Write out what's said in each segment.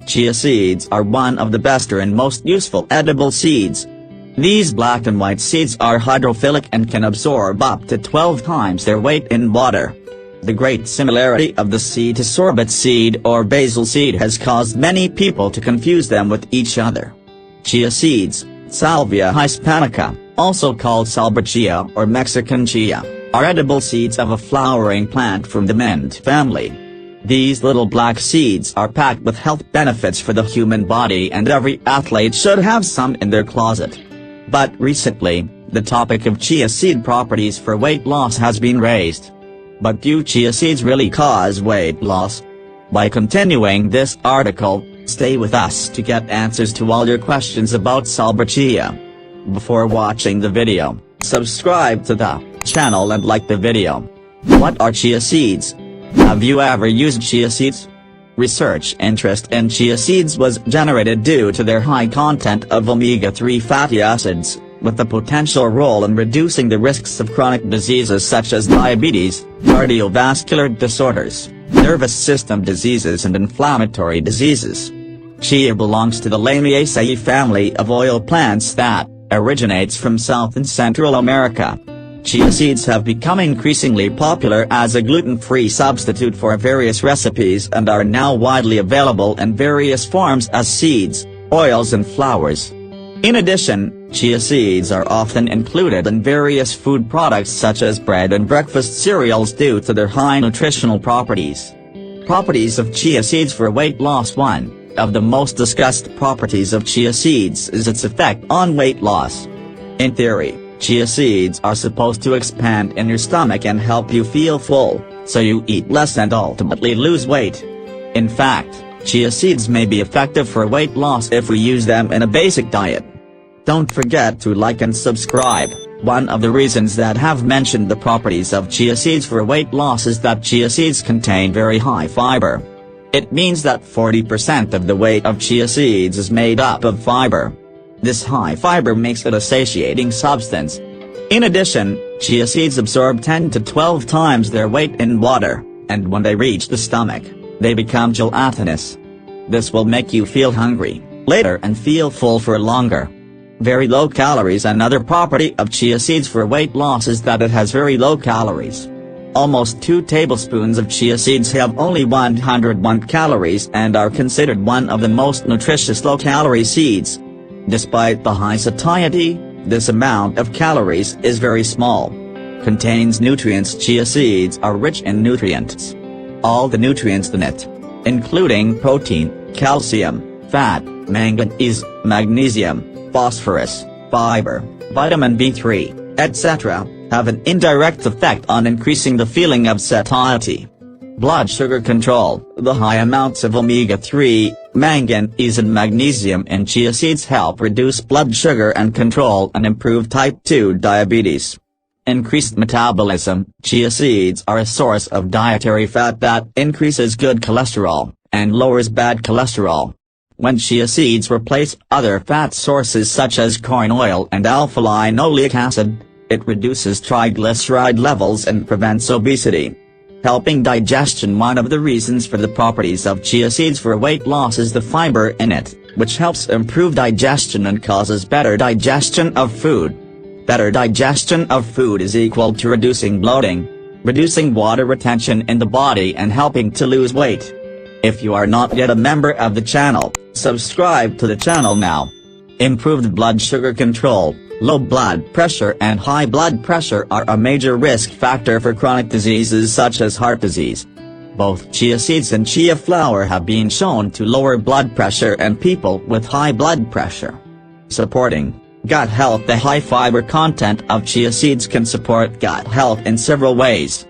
Chia seeds are one of the best and most useful edible seeds. These black and white seeds are hydrophilic and can absorb up to 12 times their weight in water. The great similarity of the seed to sorbet seed or basil seed has caused many people to confuse them with each other. Chia seeds, Salvia Hispanica, also called Salbachia or Mexican chia, are edible seeds of a flowering plant from the mint family. These little black seeds are packed with health benefits for the human body, and every athlete should have some in their closet. But recently, the topic of chia seed properties for weight loss has been raised. But do chia seeds really cause weight loss? By continuing this article, stay with us to get answers to all your questions about Salbachia. Before watching the video, subscribe to the channel and like the video. What are chia seeds? Have you ever used chia seeds? Research interest in chia seeds was generated due to their high content of omega-3 fatty acids, with a potential role in reducing the risks of chronic diseases such as diabetes, cardiovascular disorders, nervous system diseases and inflammatory diseases. Chia belongs to the Lamiaceae family of oil plants that originates from South and Central America. Chia seeds have become increasingly popular as a gluten-free substitute for various recipes and are now widely available in various forms as seeds, oils and flours. In addition, chia seeds are often included in various food products such as bread and breakfast cereals due to their high nutritional properties. Properties of chia seeds for weight loss. One of the most discussed properties of chia seeds is its effect on weight loss. In theory, chia seeds are supposed to expand in your stomach and help you feel full, so you eat less and ultimately lose weight. In fact, chia seeds may be effective for weight loss if we use them in a basic diet. Don't forget to like and subscribe. One of the reasons that have mentioned the properties of chia seeds for weight loss is that chia seeds contain very high fiber. It means that 40% of the weight of chia seeds is made up of fiber. This high fiber makes it a satiating substance. In addition, chia seeds absorb 10 to 12 times their weight in water, and when they reach the stomach, they become gelatinous. This will make you feel hungry later and feel full for longer. Very low calories. Another property of chia seeds for weight loss is that it has very low calories. Almost 2 tablespoons of chia seeds have only 101 calories and are considered one of the most nutritious low-calorie seeds. Despite the high satiety, this amount of calories is very small. Contains nutrients. Chia seeds are rich in nutrients. All the nutrients in it, including protein, calcium, fat, manganese, magnesium, phosphorus, fiber, vitamin B3, etc., have an indirect effect on increasing the feeling of satiety. Blood sugar control. The high amounts of omega-3, manganese and magnesium in chia seeds help reduce blood sugar and control and improve type 2 diabetes. Increased metabolism. Chia seeds are a source of dietary fat that increases good cholesterol and lowers bad cholesterol. When chia seeds replace other fat sources such as corn oil and alpha-linoleic acid, it reduces triglyceride levels and prevents obesity. Helping digestion. One of the reasons for the properties of chia seeds for weight loss is the fiber in it, which helps improve digestion and causes better digestion of food. Better digestion of food is equal to reducing bloating, reducing water retention in the body and helping to lose weight. If you are not yet a member of the channel, subscribe to the channel now. Improved blood sugar control. Low blood pressure and high blood pressure are a major risk factor for chronic diseases such as heart disease. Both chia seeds and chia flour have been shown to lower blood pressure in people with high blood pressure. Supporting gut health. The high fiber content of chia seeds can support gut health in several ways.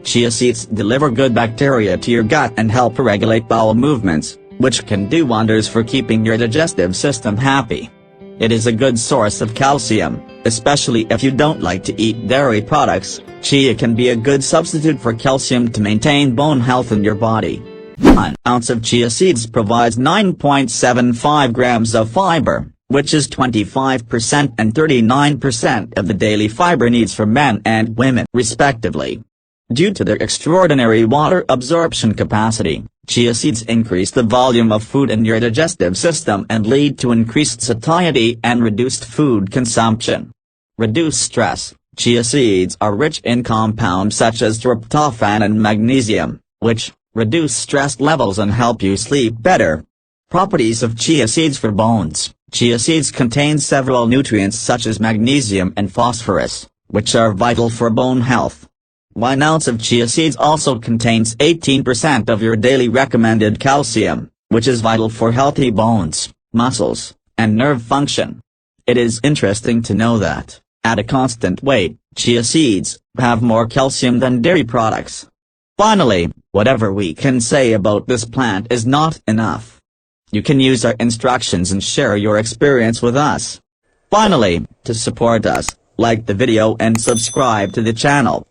Chia seeds deliver good bacteria to your gut and help regulate bowel movements, which can do wonders for keeping your digestive system happy. It is a good source of calcium, especially if you don't like to eat dairy products. Chia can be a good substitute for calcium to maintain bone health in your body. 1 ounce of chia seeds provides 9.75 grams of fiber, which is 25% and 39% of the daily fiber needs for men and women, respectively. Due to their extraordinary water absorption capacity, chia seeds increase the volume of food in your digestive system and lead to increased satiety and reduced food consumption. Reduce stress. Chia seeds are rich in compounds such as tryptophan and magnesium, which reduce stress levels and help you sleep better. Properties of chia seeds for bones. Chia seeds contain several nutrients such as magnesium and phosphorus, which are vital for bone health. 1 ounce of chia seeds also contains 18% of your daily recommended calcium, which is vital for healthy bones, muscles, and nerve function. It is interesting to know that, at a constant weight, chia seeds have more calcium than dairy products. Finally, whatever we can say about this plant is not enough. You can use our instructions and share your experience with us. Finally, to support us, like the video and subscribe to the channel.